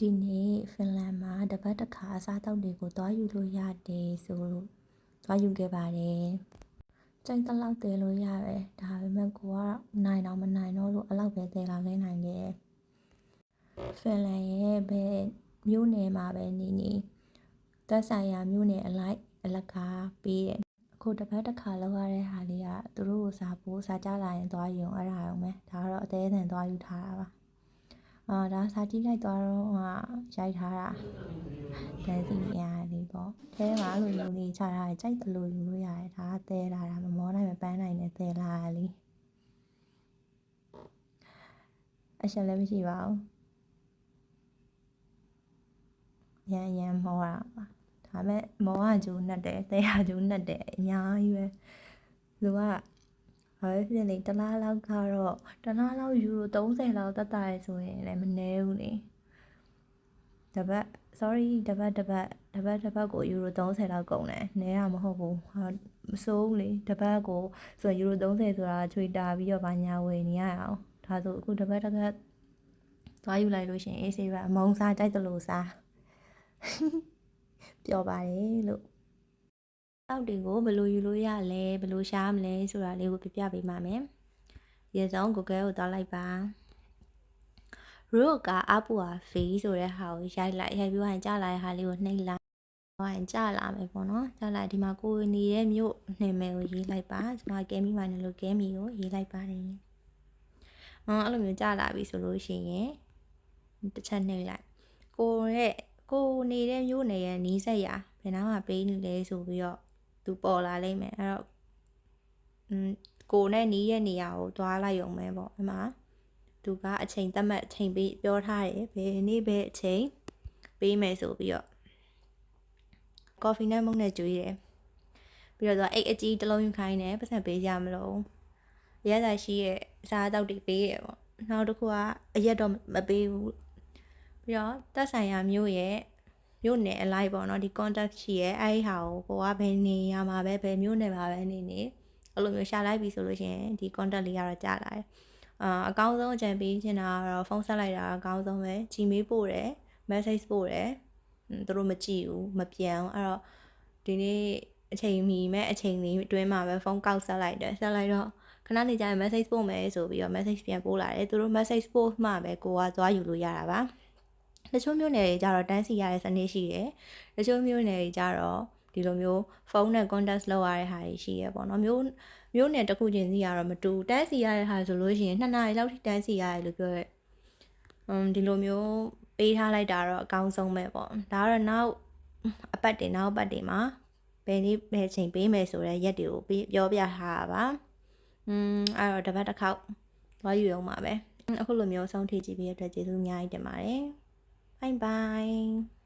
ဒီနေ့ဖင်လန်မှာတပတ်တစ်ခါအစားအသောက်တွေကိုသွားယူလို့ရတယ်ဆိုလို့သွားယူခဲ့ပါတယ်။ကြိုက်တဲ့လောက်တည်လို့ရတယ်။ဒါပေမဲ့ကိုကနိုင်တော့မနိုင်တော့လို့အဲ့လောက်ပဲတည်လာခဲ့နိုင်တယ်။ဖင်လန်ရဲ့ဘယ်မြို့နယ်မှာပဲနေသက်ဆိုင်ရာမြို့နယ်အလိုက်အလကားပေးတယ်။အခုတပတ်တစ်ခါလောက်ရတဲ့ဟာလေးကသူတို့ကိုစားကြလာရင်သွားယူအဲ့ဒါရောမယ်။ဒါကတော့အသေးအံသွားယူထားတာပါ။ဒါစာကြည့်လိုက်သွားတော့ရိုက်ထားတာတန်းစီနေရတယ်လေးပေါ့ထဲမှာအဲ့လိုမျိုးလေးချထားတယ်ကြိုက်တယ်လို့ယူလို့ရတယ်ဒါကသဲလာတာမမောနိုင်မပန်းနိုင်နဲ့သဲလာတာလေးအရှက်လည်းမရှိပါဘူးရန်မောတာပါဒါပေမဲ့မောကဂျူးနဲ့တယ်သဲကဂျူးနဲ့တယ်အများကြီးပဲလူကဘာပဲဖြစ်နေတလားလောက်ကတော့တလားလောက်ယူရို30လောက်တက်တာရဆိုရင်လည်းမနည်းဘူးလေတပတ် sorry တပတ်ကိုယူရို30လောက်ကုန်တယ်နည်းတာမဟုတ်ဘူးမစိုးဘူးလေတပတ်ကိုဆိုယူရို30ဆိုတာချွေတာပြီးတော့ဗညာဝယ်နေရအောင်ဒါဆိုအခုတပတ်သွားယူလိုက်လို့ရှင်အေးဆေးပါအမုံစားကြိုက်တယ်လို့စားပျော်ပါတယ်လို့တောက်တွေကိုဘယ်လိုယူလို့ရလဲဘယ်လိုရှားမလဲဆိုတာလေးကိုပြပေးပါမယ်ရေစုံ Google ကိုသွားလိုက်ပါရို့ကအပူဟာဖေးဆိုတဲ့ဟာကိုရိုက်ပြီးရင်ကြာလာတဲ့ဟာလေးကိုနှိပ်လိုက်ဟိုရင်ကြာလာမယ်ပေါ့နော်ကြာလာဒီမှာကိုနေတဲ့မြို့နာမည်ကိုရေးလိုက်ပါကျွန်မကဲမီမိုင်းလို့ကဲမီကိုရေးလိုက်ပါတယ်အဲ့လိုမျိုးကြာလာပြီဆိုလို့ရှိရင်တစ်ချက်နှိပ်လိုက်ကိုနေတဲ့မြို့နယ်ရဲ့နီးစပ်ရာဘယ်နားမှာပေးနေလဲဆိုပြီးတော့သူပေါ်လာလိမ့်မယ်အဲ့တော့ကိုနဲ့နီးရဲ့နေရာကိုသွားလိုက်ရုံပဲပေါ့အဲ့မှာသူကအချိန်သတ်မှတ်အချိန်ပေးပြောထားတယ်ဘယ်နေ့ပဲအချိန်ပေးမယ်ဆိုပြီးတော့ကော်ဖီနဲ့မုန့်နဲ့ကျွေးတယ်ပြီးတော့သူကအိတ်အကြီးတစ်လုံးယူခိုင်းတယ်ပတ်စံပေးကြမလို့ရဲသားရှိရဲ့စားတောက်တွေပေးရပေါ့နောက်တစ်ခုကအရက်တော့မပေးဘူးပြီးတော့သက်ဆိုင်ရာမြို့နယ်အလိုက်ပေါ့နော်ဒီ contact ရှိရဲ့အဲ့ဒီဟာကိုကဘယ်နေရမှာပဲဘယ်မြို့နယ်မှာပဲနေအဲ့လိုမျိုးရှာလိုက်ပြီဆိုလို့ရှိရင်ဒီ contact လေးကတော့ကြာလာတယ်အကောင်းဆုံးအကြံပေးချင်တာကတော့ဖုန်းဆက်လိုက်တာအကောင်းဆုံးပဲ Gmail ပို့တယ် message ပို့တယ်သူတို့မကြည့်ဘူးမပြန်ဘူးအဲ့တော့ဒီနေ့အချိန်မီမဲ့အချိန်လေးအတွင်းမှာပဲဖုန်းကောက်ဆက်လိုက်တယ်ဆက်လိုက်တော့ခဏနေကြရင် message ပို့မယ်ဆိုပြီးတော့ message ပြန်ပို့လာတယ်သူတို့ message ပို့မှပဲကိုကသွားယူလို့ရတာပါတချို့မျိုးနယ်တွေကြတော့တန်းစီရတဲ့စနစ်ရှိတယ်တချို့မျိုးနယ်တွေကြတော့ဒီလိုမျိုးဖုန်းနဲ့ contact လုပ်ရတဲ့ဟာတွေရှိရပေါ့နော်မျိုးနယ်တစ်ခုချင်းစီကတော့မတူတန်းစီရတဲ့ဟာဆိုလို့ရှိရင်2နာရီလောက်ထိတန်းစီရတယ်လို့ပြောရဲဒီလိုမျိုးပေးထားလိုက်တာတော့အကောင်းဆုံးပဲပေါ့ဒါကတော့နောက်အပတ်တွေမှာဘယ်နေ့ဘယ်ချိန်ပေးမယ်ဆိုတဲ့ရက်တွေကိုပြောပြထားတာပါအဲ့တော့တစ်ပတ်တစ်ခေါက်သွားယူအောင်ပါပဲအခုလိုမျိုးဆုံးထိကြည့်ပြီးတဲ့အတွက်ကျေးဇူးအများကြီးတင်ပါတယ်bye bye